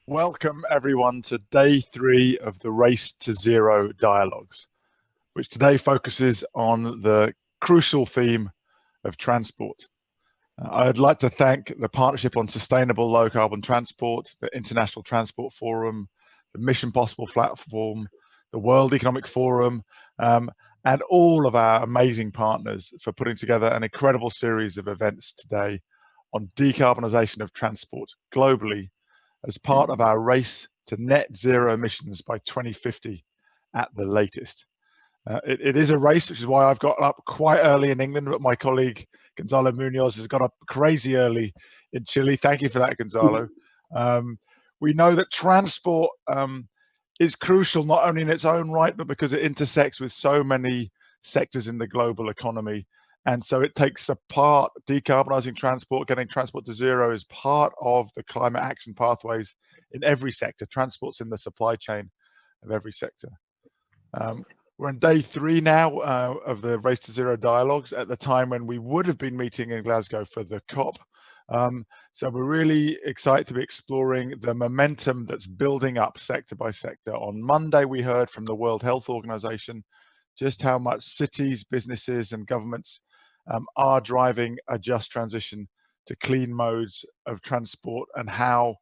Welcome everyone to day 3 of the Race to Zero dialogues, which today focuses on the crucial theme of transport. I'd like to thank the Partnership on Sustainable Low Carbon Transport, the International Transport Forum, the Mission Possible platform, the World Economic Forum, and all of our amazing partners for putting together an incredible series of events today on decarbonisation of transport globally as part of our race to net zero emissions by 2050 at the latest. It is a race, which is why I've got up quite early in England, but my colleague Gonzalo Muñoz has got up crazy early in Chile. Thank you for that, Gonzalo. We know that transport is crucial, not only in its own right, but because it intersects with so many sectors in the global economy. And so it takes a part, decarbonising transport, getting transport to zero is part of the climate action pathways in every sector. Transport's in the supply chain of every sector. We're on day 3 now of the Race to Zero dialogues at the time when we would have been meeting in Glasgow for the COP. So we're really excited to be exploring the momentum that's building up sector by sector. On Monday, we heard from the World Health Organization just how much cities, businesses, and governments are driving a just transition to clean modes of transport and how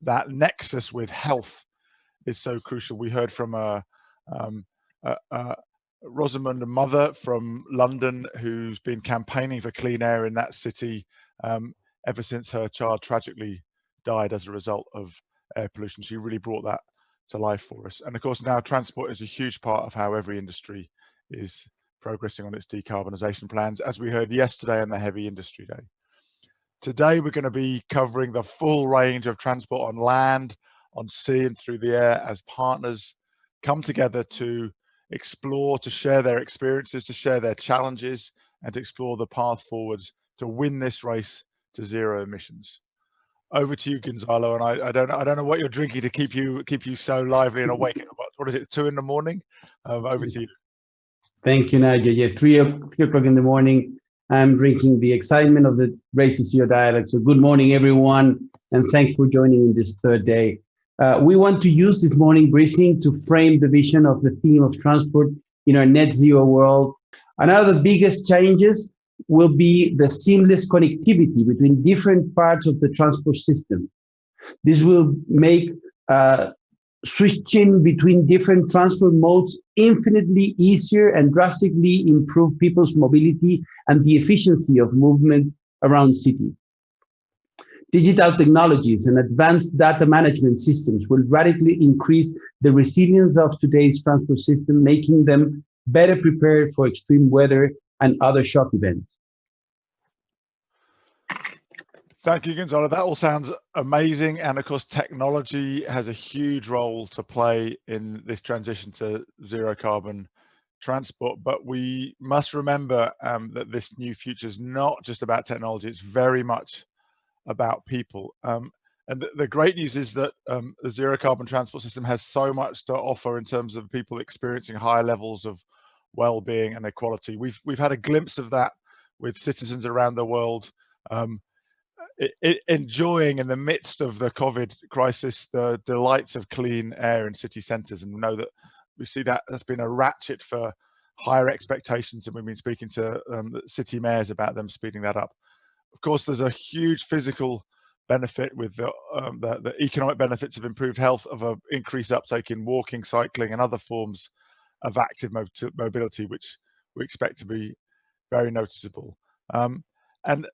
that nexus with health is so crucial. We heard from Rosamund, a mother from London, who's been campaigning for clean air in that city ever since her child tragically died as a result of air pollution. She really brought that to life for us. And of course, now transport is a huge part of how every industry is progressing on its decarbonisation plans, as we heard yesterday on the Heavy Industry Day. Today, we're going to be covering the full range of transport on land, on sea, and through the air as partners come together to explore, to share their experiences, to share their challenges, and to explore the path forwards to win this race to zero emissions. Over to you, Gonzalo. And I don't know what you're drinking to keep you so lively and awake. What is it, 2 in the morning? Over to you. Thank you, Nigel. Yeah, 3 o'clock in the morning. I'm drinking the excitement of the Race to Zero dialogue. So good morning, everyone, and thanks for joining in this third day. We want to use this morning briefing to frame the vision of the theme of transport in our net zero world. And one of the biggest changes will be the seamless connectivity between different parts of the transport system. This will make switching between different transport modes infinitely easier and drastically improve people's mobility and the efficiency of movement around cities. Digital technologies and advanced data management systems will radically increase the resilience of today's transport system, making them better prepared for extreme weather and other shock events. Thank you, Gonzalo. That all sounds amazing. And of course, technology has a huge role to play in this transition to zero carbon transport. But we must remember that this new future is not just about technology, it's very much about people. And the great news is that the zero carbon transport system has so much to offer in terms of people experiencing higher levels of well-being and equality. We've had a glimpse of that with citizens around the world enjoying in the midst of the COVID crisis the delights of clean air in city centres, and know that we see that that's been a ratchet for higher expectations, and we've been speaking to city mayors about them speeding that up. Of course, there's a huge physical benefit with the economic benefits of improved health, of an increased uptake in walking, cycling, and other forms of active mobility, which we expect to be very noticeable. And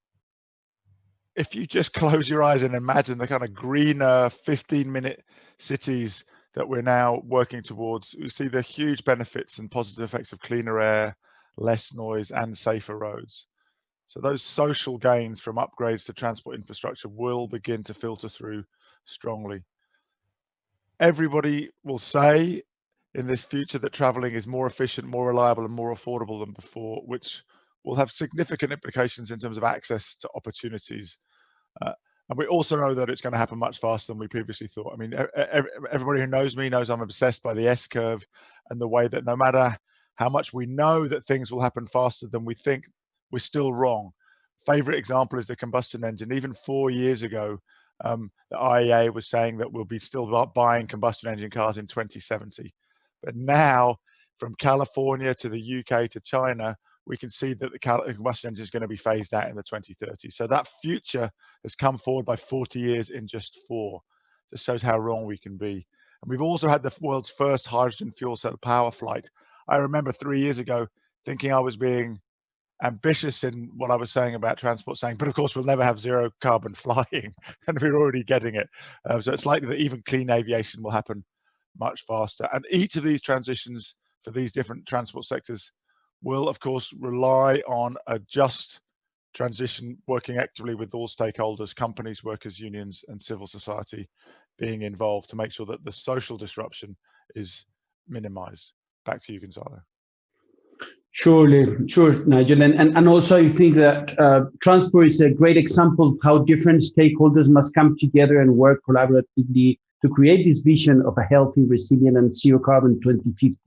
if you just close your eyes and imagine the kind of greener 15-minute cities that we're now working towards, we see the huge benefits and positive effects of cleaner air, less noise, and safer roads. So those social gains from upgrades to transport infrastructure will begin to filter through strongly. Everybody will say in this future that traveling is more efficient, more reliable, and more affordable than before, which will have significant implications in terms of access to opportunities. And we also know that it's going to happen much faster than we previously thought. I mean, everybody who knows me knows I'm obsessed by the S-curve and the way that no matter how much we know that things will happen faster than we think, we're still wrong. Favorite example is the combustion engine. Even 4 years ago, The IEA was saying that we'll be still buying combustion engine cars in 2070. But now, from California to the UK to China, we can see that the combustion engine is going to be phased out in the 2030s. So that future has come forward by 40 years in just 4. Just shows how wrong we can be. And we've also had the world's first hydrogen fuel cell power flight. I remember 3 years ago thinking I was being ambitious in what I was saying about transport, saying, but of course we'll never have zero carbon flying, and we're already getting it. So it's likely that even clean aviation will happen much faster. And each of these transitions for these different transport sectors will, of course, rely on a just transition, working actively with all stakeholders, companies, workers, unions, and civil society being involved to make sure that the social disruption is minimized. Back to you, Gonzalo. Sure, Nigel. And also I think that transport is a great example of how different stakeholders must come together and work collaboratively to create this vision of a healthy, resilient, and zero carbon 2050.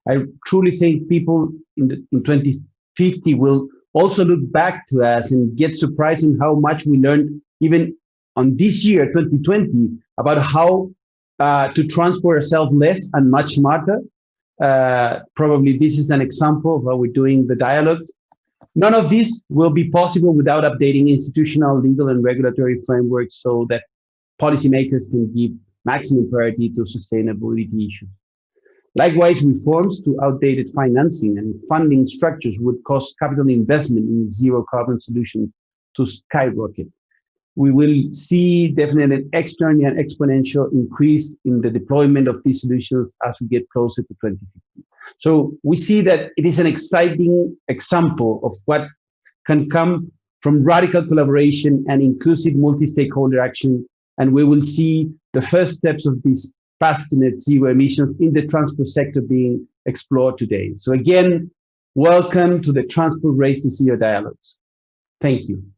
I truly think people in 2050 will also look back to us and get surprised in how much we learned even on this year, 2020, about how to transport ourselves less and much smarter. Probably this is an example of how we're doing the dialogues. None of this will be possible without updating institutional, legal, and regulatory frameworks so that policymakers can give maximum priority to sustainability issues. Likewise, reforms to outdated financing and funding structures would cause capital investment in zero carbon solutions to skyrocket. We will see definitely an external and exponential increase in the deployment of these solutions as we get closer to 2050. So we see that it is an exciting example of what can come from radical collaboration and inclusive multi-stakeholder action. And we will see the first steps of this path to net zero emissions in the transport sector being explored today. So again, welcome to the Transport Race to Zero Dialogues. Thank you.